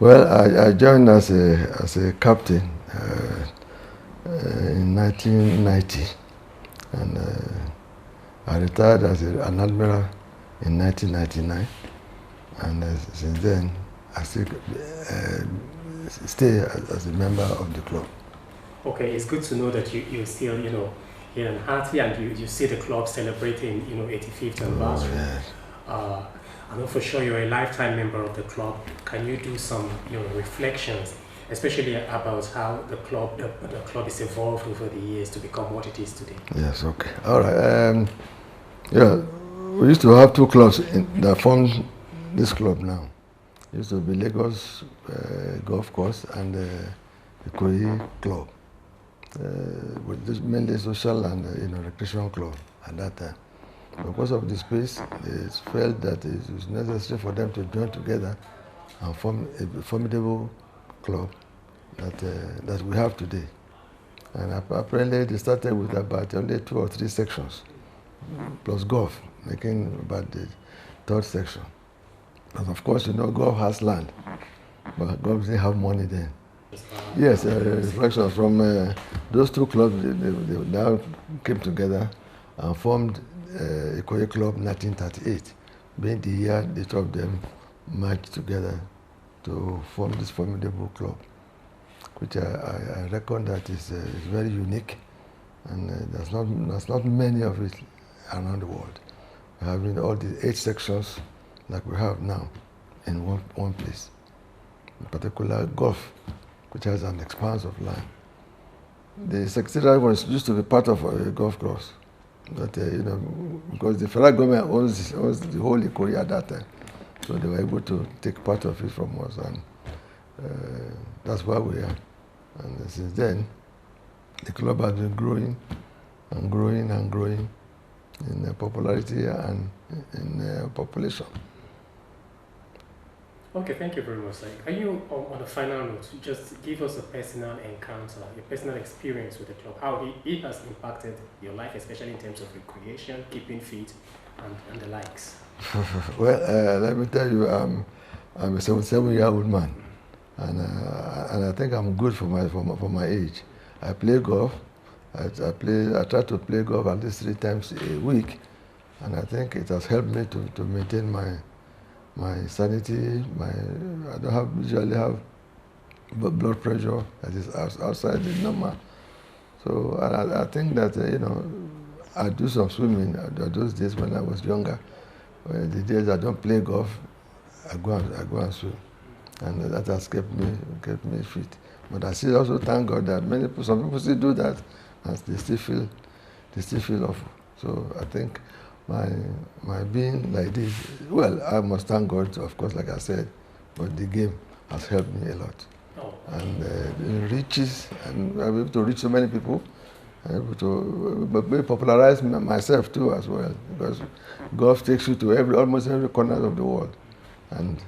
Well, I joined as a captain in 1990, and I retired as an admiral in 1999, and since then I still stay as a member of the club. Okay, it's good to know that you still, here and hearty, and you see the club celebrating, 85th anniversary. Yes. I know for sure you're a lifetime member of the club. Can you do some, reflections, especially about how the club is evolved over the years to become what it is today? Yes. Okay. All right. Yeah, we used to have two clubs that formed this club now. It used to be Lagos Golf Course and Ikoyi Club. With this mainly social and recreation club at that time. Because of the space, they felt that it was necessary for them to join together and form a formidable club that we have today. And apparently they started with about only 2 or 3 sections, plus golf, making about the third section. But of course, golf has land, but golf didn't have money then. Yes, reflections from those two clubs, they now came together and formed Ikoyi Club 1938, being the year the two of them merged together to form this formidable club, which I reckon that is very unique, and there's not many of it around the world. Having all the 8 sections like we have now in one place, in particular golf, which has an expanse of land. The secretariat was used to be part of a golf course, but because the federal government owns the whole Ikoyi at that time, so they were able to take part of it from us, and that's where we are. And since then, the club has been growing and growing and growing in popularity and in population. Okay, thank you very much. Are you, on a final note, just give us a personal encounter, your personal experience with the club, how it has impacted your life, especially in terms of recreation, keeping fit, and the likes? Well, let me tell you, I'm a 77-year-old man, and I think I'm good for my age. I play golf. I try to play golf at least 3 times a week, and I think it has helped me to maintain my sanity. I don't usually have blood pressure that is outside the normal. So I think that I do some swimming those days when I was younger. The days I don't play golf, I go and swim, and that has kept me fit. But I still also thank God that some people still do that, and they still feel awful. So I think my being like this, well, I must thank God, of course, like I said, but the game has helped me a lot. Oh. And it reaches, and I'm able to reach so many people, I'm able to popularize myself too as well, because golf takes you to almost every corner of the world. And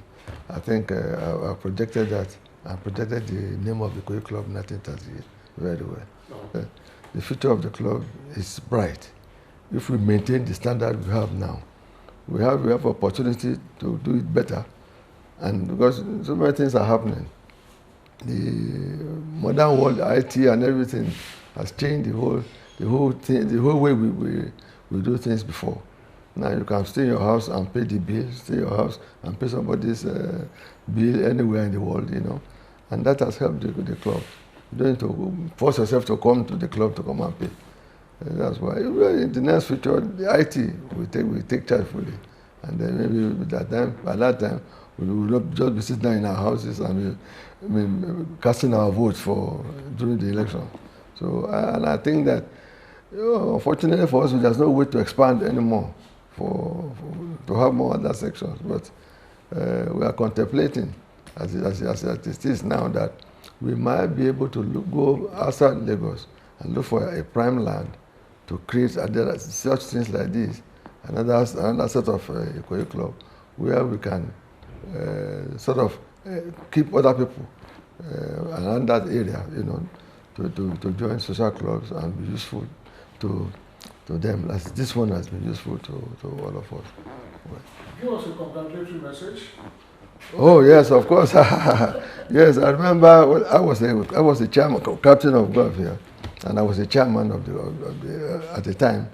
I think I projected that, I projected the name of the Ikoyi Club 1938 very well. Oh. The future of the club is bright. If we maintain the standard we have now, we have opportunity to do it better, and because so many things are happening, the modern world, IT and everything has changed the whole way we do things before. Now you can stay in your house and pay the bill, stay in your house and pay somebody's bill anywhere in the world, and that has helped the club. You don't need to force yourself to come to the club to come and pay. That's why in the next future, the IT we take charge fully, and then maybe by that time we will not just be sitting down in our houses and casting our votes during the election. So and I think that unfortunately for us, there's no way to expand anymore to have more other sections. But we are contemplating as it is now that we might be able to go outside Lagos and look for a prime land to create such things like this, another set of Ikoyi Club, where we can sort of keep other people around that area, to join social clubs and be useful to them, as this one has been useful to all of us. Give us a congratulatory message. Oh yes, of course. Yes, I remember. Well, I was the chairman, captain of golf here, and I was the chairman of the at the time.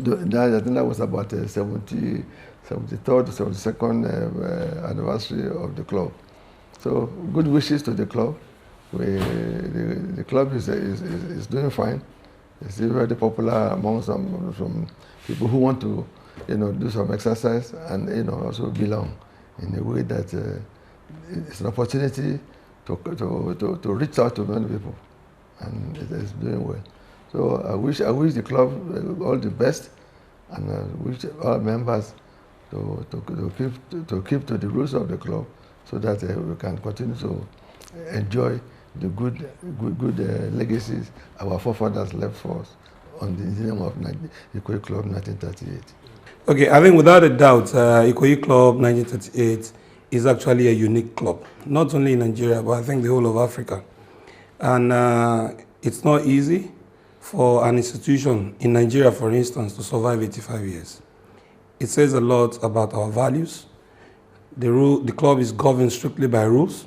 I think that was about 73rd, 72nd anniversary of the club. So good wishes to the club. The club is doing fine. It's still very popular among some people who want to, do some exercise and also belong in a way that it's an opportunity to reach out to many people, and it is doing well. So I wish the club all the best, and I wish all members to keep to the rules of the club, so that we can continue to enjoy the good legacies our forefathers left for us on the name of Ikoyi Club 1938. Okay, I think without a doubt, Ikoyi Club 1938 is actually a unique club, not only in Nigeria, but I think the whole of Africa. And it's not easy for an institution in Nigeria, for instance, to survive 85 years. It says a lot about our values. The club is governed strictly by rules,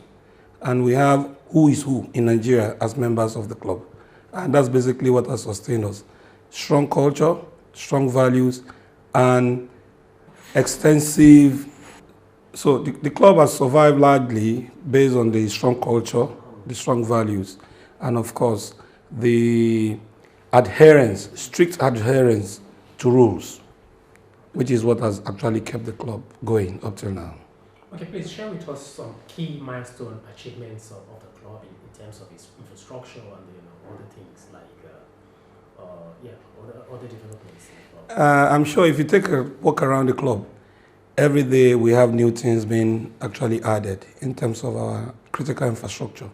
and we have who is who in Nigeria as members of the club. And that's basically what has sustained us. Strong culture, strong values, and extensive. So the club has survived largely based on the strong culture, the strong values, and of course, the strict adherence to rules, which is what has actually kept the club going up till now. Okay, please share with us some key milestone achievements of the club in terms of its infrastructure and other things like other developments. I'm sure if you take a walk around the club, every day we have new things being actually added in terms of our critical infrastructure.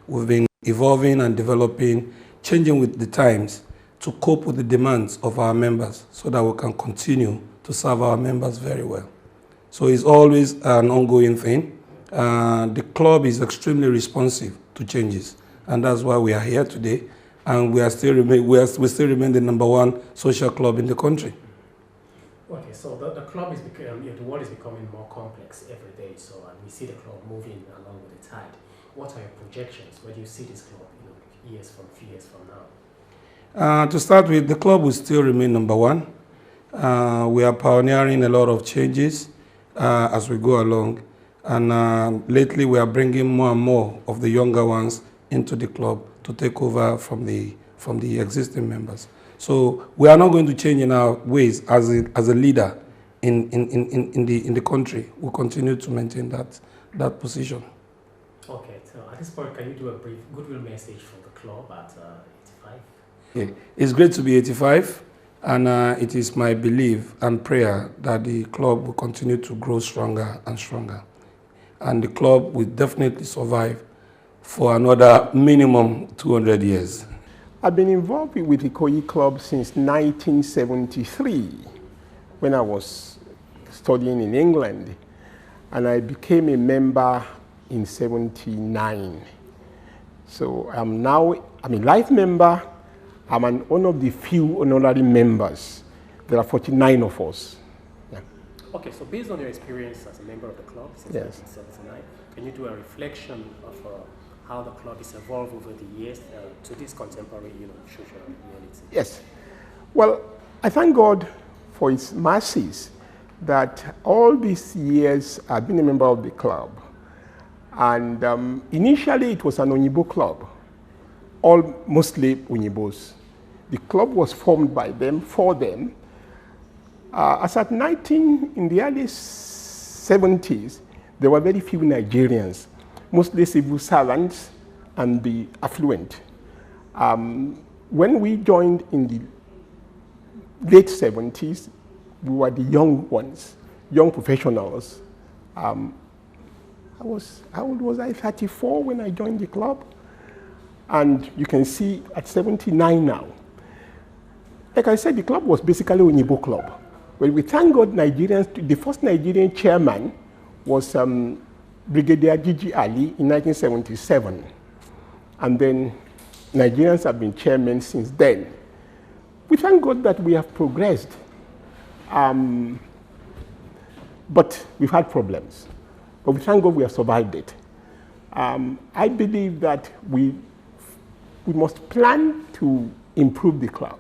We've been evolving and developing, changing with the times to cope with the demands of our members so that we can continue to serve our members very well. So it's always an ongoing thing. The club is extremely responsive to changes, and that's why we are here today, and we still remain the #1 social club in the country. Okay, so the club is becoming, the world is becoming more complex every day. So and we see the club moving along with the tide. What are your projections? Where do you see this club, few years from now? To start with, the club will still remain #1. We are pioneering a lot of changes as we go along, and lately we are bringing more and more of the younger ones into the club to take over from the existing members. So we are not going to change in our ways as a leader in the country. We'll continue to maintain that position. Okay, so at this point, can you do a brief goodwill message for the club at 85? Yeah. It's great to be 85, and it is my belief and prayer that the club will continue to grow stronger and stronger. And the club will definitely survive for another minimum 200 years. I've been involved with the Ikoyi Club since 1973 when I was studying in England, and I became a member in 79. So I'm a life member. I'm one of the few honorary members. There are 49 of us. Yeah. Okay, so based on your experience as a member of the club since 1979, can you do a reflection of how the club has evolved over the years to this contemporary, social reality? Yes. Well, I thank God for His mercies that all these years I've been a member of the club. And initially it was an Onyibo club, mostly Onyibos. The club was formed by them, for them. As at in the early 70s, there were very few Nigerians, mostly civil servants and the affluent. When we joined in the late 70s, we were the young ones, young professionals. How old was I? 34 when I joined the club. And you can see at 79 now. Like I said, the club was basically an Onyibo club. Well, we thank God the first Nigerian chairman was Brigadier Gigi Ali in 1977. And then Nigerians have been chairmen since then. We thank God that we have progressed. But we've had problems. But we thank God we have survived it. I believe that we must plan to improve the club.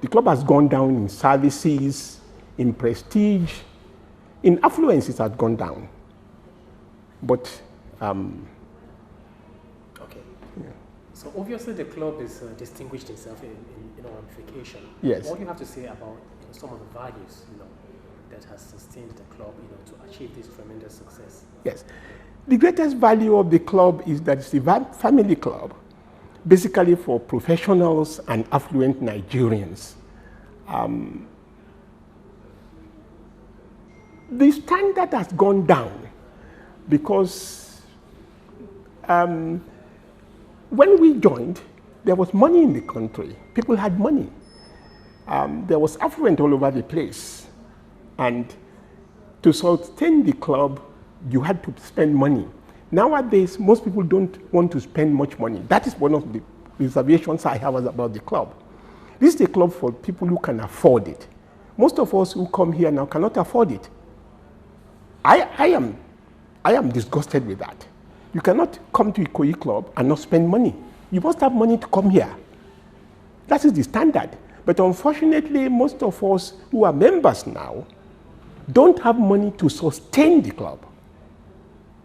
The club has gone down in services, in prestige, in affluence it has gone down. But okay. Yeah. So obviously the club is distinguished itself in ramification. Yes. What do you have to say about some of the values that has sustained the club to achieve this tremendous success? Yes. The greatest value of the club is that it's a family club, basically for professionals and affluent Nigerians. The standard has gone down because when we joined, there was money in the country. People had money. There was affluent all over the place. And to sustain the club, you had to spend money. Nowadays, most people don't want to spend much money. That is one of the reservations I have about the club. This is a club for people who can afford it. Most of us who come here now cannot afford it. I am disgusted with that. You cannot come to Ikoyi Club and not spend money. You must have money to come here. That is the standard. But unfortunately, most of us who are members now don't have money to sustain the club.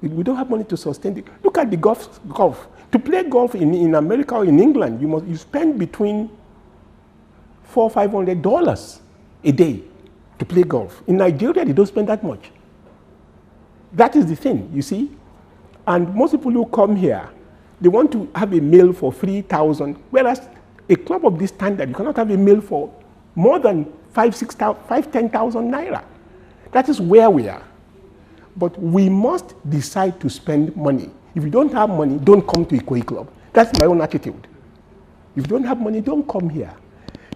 We don't have money to sustain it. Look at the golf. To play golf in America or in England, you spend between $400 or $500 a day to play golf. In Nigeria, they don't spend that much. That is the thing, you see. And most people who come here, they want to have a meal for 3,000, whereas a club of this standard, you cannot have a meal for more than 10,000 naira. That is where we are. But we must decide to spend money. If you don't have money, don't come to Ikoyi Club. That's my own attitude. If you don't have money, don't come here.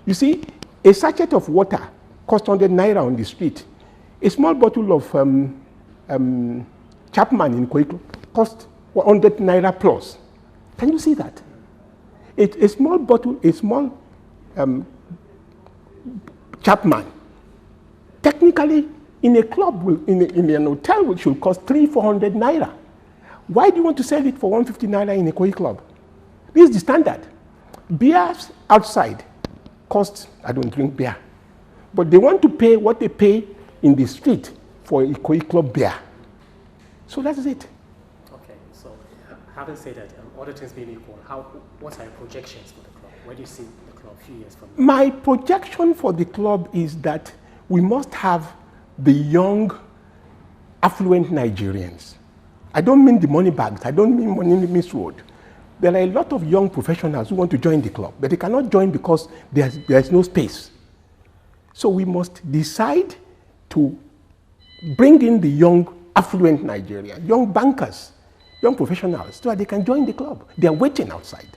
You see, a sachet of water costs 100 naira on the street. A small bottle of Chapman in Ikoyi Club costs 100 naira plus. Can you see that? A small bottle, a small Chapman, technically, in a club, in an hotel, which should cost 300-400 naira. Why do you want to sell it for 150 naira in a Ikoyi Club? This is the standard. Beers outside cost, I don't drink beer, but they want to pay what they pay in the street for a Ikoyi Club beer. So that is it. Okay, so having said that, other things being equal, what are your projections for the club? Where do you see the club a few years from now? My projection for the club is that we must have the young, affluent Nigerians. I don't mean the money bags. I don't mean money in the Miss Road. There are a lot of young professionals who want to join the club, but they cannot join because there's no space. So we must decide to bring in the young, affluent Nigerians, young bankers, young professionals, so that they can join the club. They are waiting outside.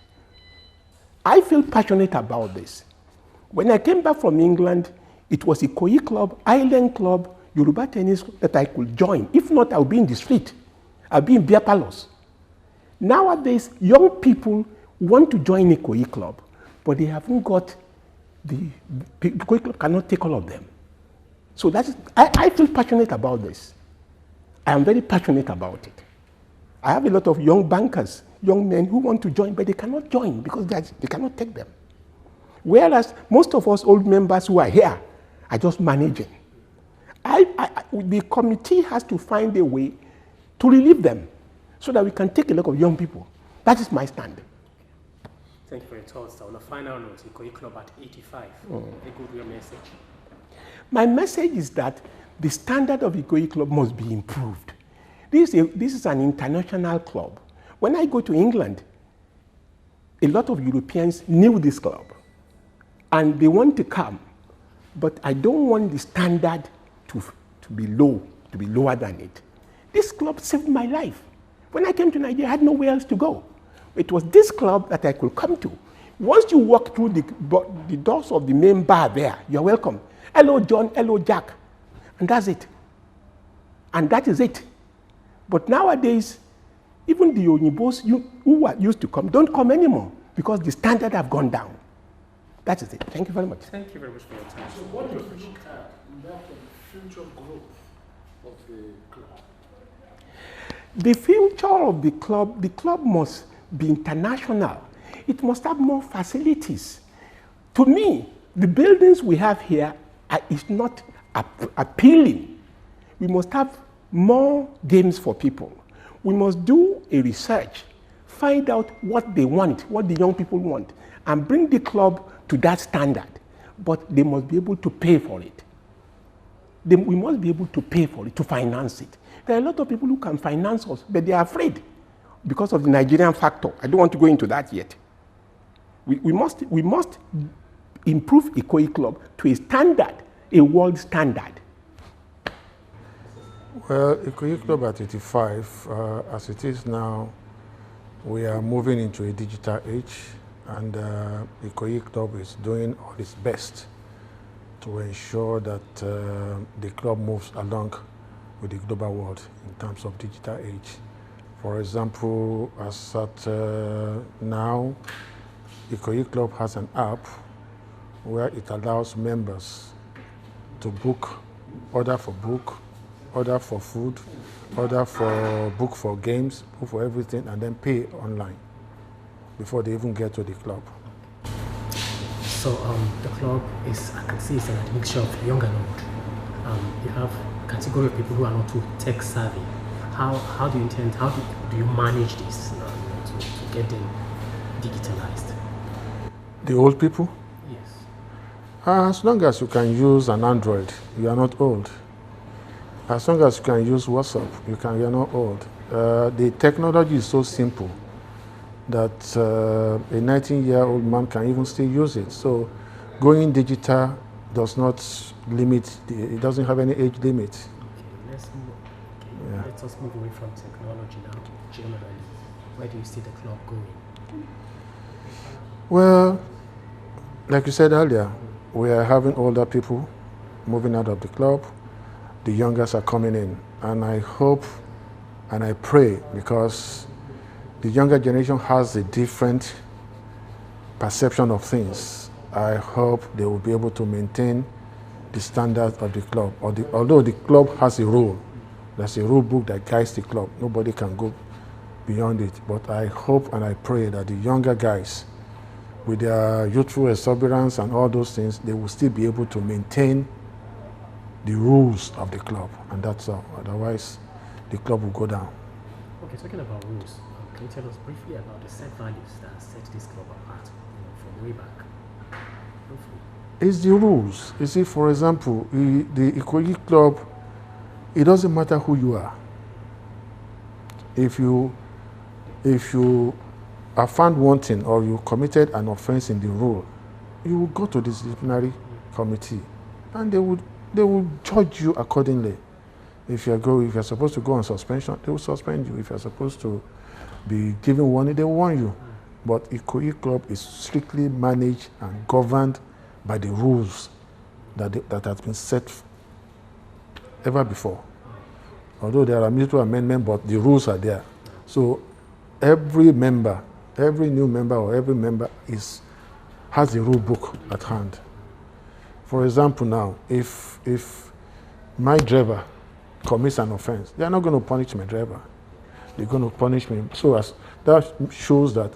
I feel passionate about this. When I came back from England, it was Ikoyi Club, Island Club, Yoruba Tennis that I could join. If not, I'll be in the street. I'll be in beer parlors. Nowadays, young people want to join Ikoyi Club, but they haven't got the Ikoyi Club cannot take all of them. So I feel passionate about this. I am very passionate about it. I have a lot of young bankers, young men who want to join, but they cannot join because they cannot take them. Whereas most of us old members who are here are just managing. The committee has to find a way to relieve them so that we can take a lot of young people. That is my stand. Thank you for your thoughts. On a final note, Ikoyi Club at 85, a good real message. My message is that the standard of Ikoyi Club must be improved. This is an international club. When I go to England, a lot of Europeans knew this club, and they want to come, but I don't want the standard to be low, to be lower than it. This club saved my life. When I came to Nigeria, I had nowhere else to go. It was this club that I could come to. Once you walk through the doors of the main bar there, you're welcome. Hello, John, hello, Jack. And that's it. And that is it. But nowadays, even the Onyibos who used to come don't come anymore because the standard have gone down. That is it. Thank you very much. Thank you very much for your time. So what do you look at in that future growth of the club? The future of the club must be international. It must have more facilities. To me, the buildings we have here is not appealing. We must have more games for people. We must do a research, find out what they want, what the young people want, and bring the club to that standard. But they must be able to pay for it. We must be able to pay for it, to finance it. There are a lot of people who can finance us, but they are afraid because of the Nigerian factor. I don't want to go into that yet. We must improve Ikoyi Club to a standard, a world standard. Well, Ikoyi Club at 85, as it is now, we are moving into a digital age, and Ikoyi Club is doing all its best to ensure that the club moves along with the global world in terms of digital age. For example, as at now, Ikoyi Club has an app where it allows members to book, order for book, order for food, order for book for games, book for everything, and then pay online before they even get to the club. So the club is, I can see it's a mixture of young and old. You have a category of people who are not too tech savvy. How do you manage this to get them digitalized? The old people? Yes. As long as you can use an Android, you are not old. As long as you can use WhatsApp, you are not old. The technology is so simple that a 19-year-old man can even still use it. So going digital does not limit, it doesn't have any age limit. Okay, let us move away from technology now. Generally, where do you see the club going? Well, like you said earlier, we are having older people moving out of the club. The youngest are coming in. And I hope and I pray, because the younger generation has a different perception of things. I hope they will be able to maintain the standard of the club. Although the club has a rule, there's a rule book that guides the club. Nobody can go beyond it. But I hope and I pray that the younger guys, with their youthful exuberance and all those things, they will still be able to maintain the rules of the club. And that's all. Otherwise, the club will go down. Okay, talking about rules, can you tell us briefly about the set values that set this club apart from way back? It's the rules. You see, for example, the Ikoyi Club, it doesn't matter who you are. If you are found wanting or you committed an offense in the rule, you will go to the disciplinary committee and they will judge you accordingly. If you're supposed to go on suspension, they will suspend you. If you're supposed to be given warning, they will warn you. But Ikoyi Club is strictly managed and governed by the rules that has been set ever before. Although there are mutual amendments, but the rules are there. So every member, every new member or every member has a rule book at hand. For example now, if my driver commits an offense, they are not going to punish my driver. They're going to punish me. So as that shows that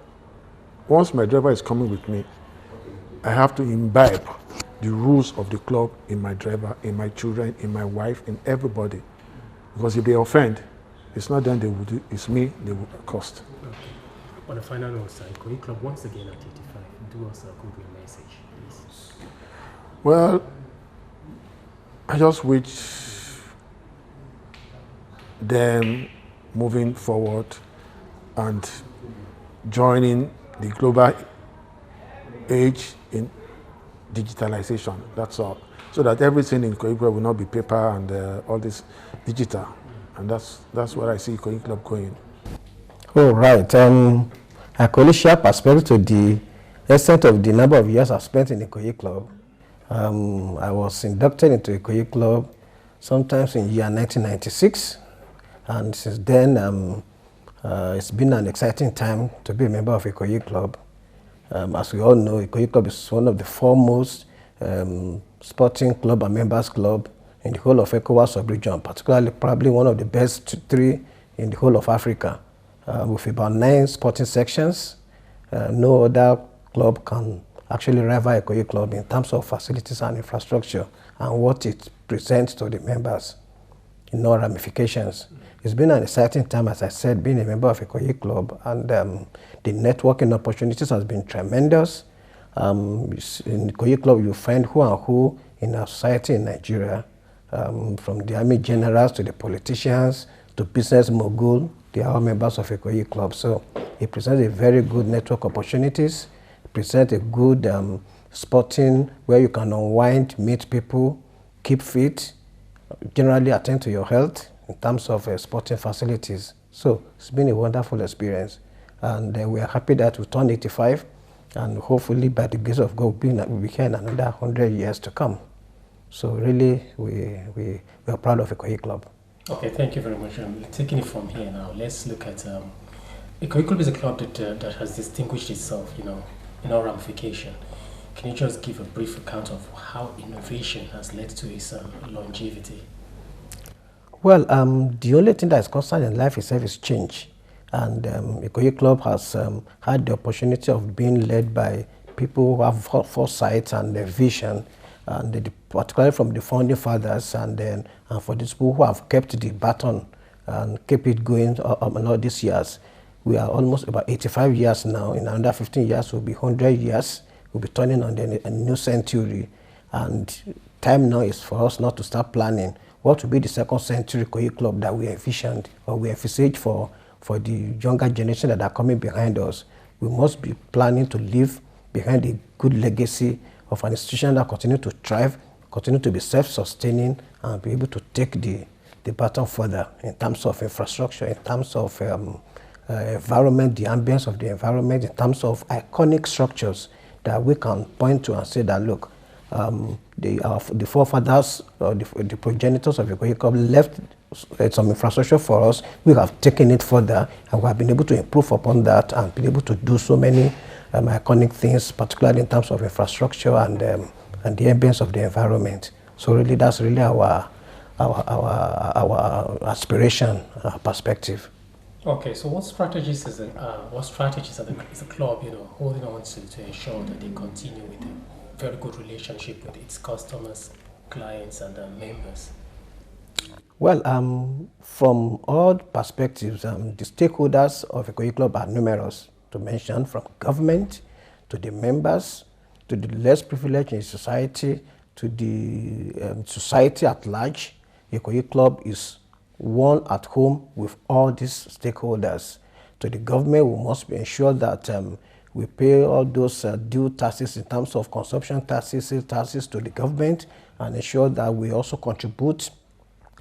once my driver is coming with me, I have to imbibe the rules of the club in my driver, in my children, in my wife, in everybody. Because if they offend, it's not them they will do, it's me they will cost. Okay. On the final note, Ikoyi Club once again at 85, do us a good message, please. Well, I just wish them moving forward and joining the global age in digitalization. That's all. So that everything in Ikoyi Club will not be paper and all this digital. And that's where I see Ikoyi Club going. Oh, right. I can only share perspective to the extent of the number of years I've spent in Ikoyi Club. I was inducted into Ikoyi Club sometimes in year 1996. And since then, it's been an exciting time to be a member of Ikoyi Club. As we all know, Ikoyi Club is one of the foremost sporting club and members club in the whole of ECOWAS sub-region, particularly probably one of the best three in the whole of Africa, with about 9 sporting sections. No other club can actually rival Ikoyi Club in terms of facilities and infrastructure and what it presents to the members in all ramifications. It's been an exciting time, as I said, being a member of Ikoyi Club, and the networking opportunities has been tremendous. In Ikoyi Club, you find who and who in our society in Nigeria, from the army generals to the politicians to business mogul. They are all members of Ikoyi Club. So it presents a very good network opportunities. It presents a good sporting where you can unwind, meet people, keep fit, generally attend to your health in terms of sporting facilities. So it's been a wonderful experience. And we are happy that we turned 85, and hopefully by the grace of God, we'll be here in another 100 years to come. So really, we are proud of Ikoyi Club. Okay, thank you very much. Taking it from here now, let's look at Ikoyi Club is a club that has distinguished itself, in all ramification. Can you just give a brief account of how innovation has led to its longevity? Well, the only thing that is constant in life itself is change. And Ikoyi Club has had the opportunity of being led by people who have foresight and vision, and particularly from the founding fathers, and for these people who have kept the baton and kept it going all these years. We are almost about 85 years now. In another 15 years, we'll be 100 years. We'll be turning on a new century. And time now is for us not to start planning what will be the second century Ikoyi Club that we envisioned or we envisage for the younger generation that are coming behind us. We must be planning to leave behind a good legacy of an institution that continue to thrive, continue to be self-sustaining, and be able to take the baton further in terms of infrastructure, in terms of environment, the ambience of the environment, in terms of iconic structures that we can point to and say that, look, the forefathers or the progenitors of Ikoyi Club left some infrastructure for us. We have taken it further, and we have been able to improve upon that and been able to do so many iconic things, particularly in terms of infrastructure and the ambience of the environment. So really, that's really our aspiration, our perspective. Okay, so what strategies is the club, holding on to ensure that they continue with a very good relationship with its customers, clients, and members? Well, from all perspectives, the stakeholders of Ikoyi Club are numerous to mention, from government to the members, to the less privileged in society, to the society at large. Ikoyi Club is one at home with all these stakeholders. To the government, we must ensure that we pay all those due taxes in terms of consumption taxes, sales taxes to the government, and ensure that we also contribute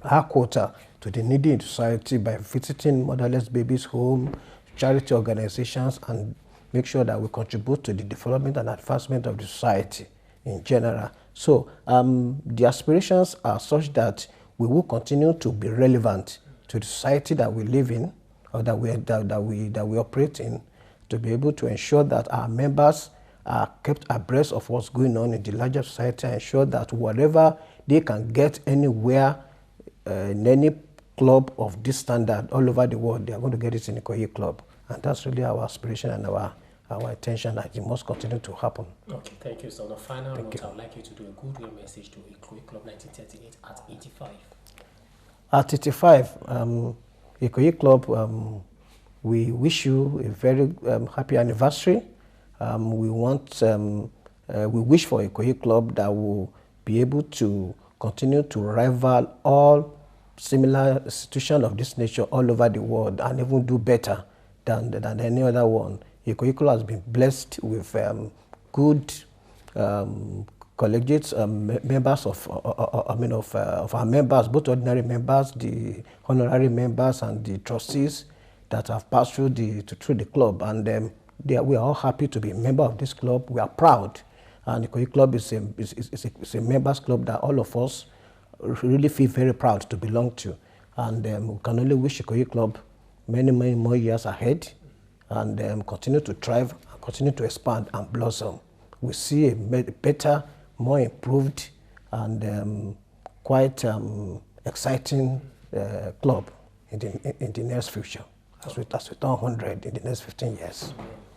our quota to the needy in society by visiting motherless babies' home, charity organizations, and make sure that we contribute to the development and advancement of the society in general. So the aspirations are such that we will continue to be relevant to the society that we live in, or that we operate in, to be able to ensure that our members are kept abreast of what's going on in the larger society, and ensure that whatever they can get anywhere in any club of this standard all over the world, they are going to get it in Ikoyi Club. And that's really our aspiration and our intention, that it must continue to happen. Okay, thank you. So on a final note, I would like you to do a goodwill message to Ikoyi Club 1938 at 85. At 85, Ikoyi Club, we wish you a very happy anniversary. We wish for Ikoyi Club that will be able to continue to rival all similar institutions of this nature all over the world, and even do better than any other one. Ikoyi Club has been blessed with good collegiate members of our members, both ordinary members, the honorary members, and the trustees that have passed through the club, and we are all happy to be a member of this club. We are proud, and Ikoyi Club is a members club that all of us really feel very proud to belong to, and we can only wish Ikoyi Club many more years ahead, and continue to thrive, continue to expand and blossom. We see a better, more improved, and quite exciting club in the next future, as we turn 100 in the next 15 years.